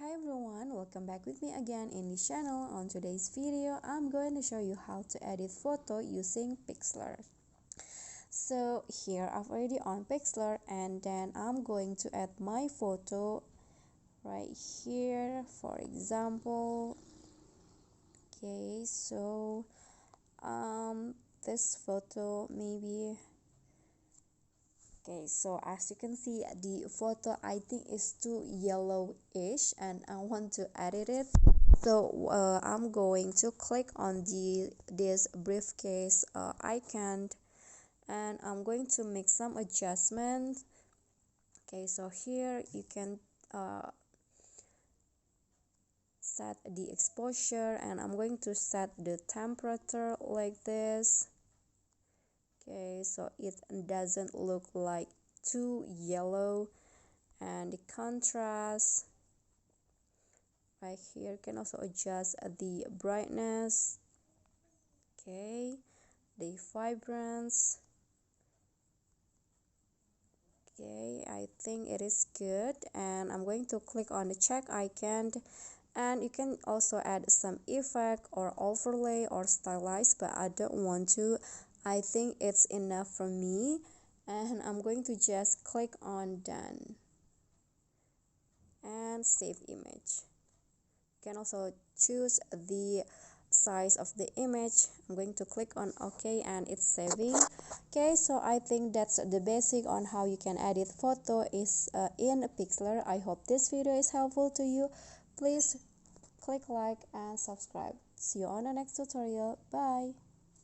Hi everyone, welcome back with me again in this channel. On today's video, I'm going to show you how to edit photo using Pixlr. So here I've already on Pixlr, and then I'm going to add my photo right here, for example. Okay, so this photo maybe. Okay, so as you can see, the photo I think is too yellowish and I want to edit it. So I'm going to click on this briefcase icon, and I'm going to make some adjustments. Okay, so here you can set the exposure, and I'm going to set the temperature like this. Okay, so it doesn't look like too yellow, and the contrast right here, you can also adjust the brightness. Okay, the vibrance. Okay, I think it is good, and I'm going to click on the check icon, and you can also add some effect or overlay or stylize, but I don't want to. I think it's enough for me, and I'm going to just click on done and save image. You can also choose the size of the image. I'm going to click on OK, and it's saving. Okay, so I think that's the basic on how you can edit photo is in Pixlr. I hope this video is helpful to you. Please click like and subscribe. See you on the next tutorial. Bye.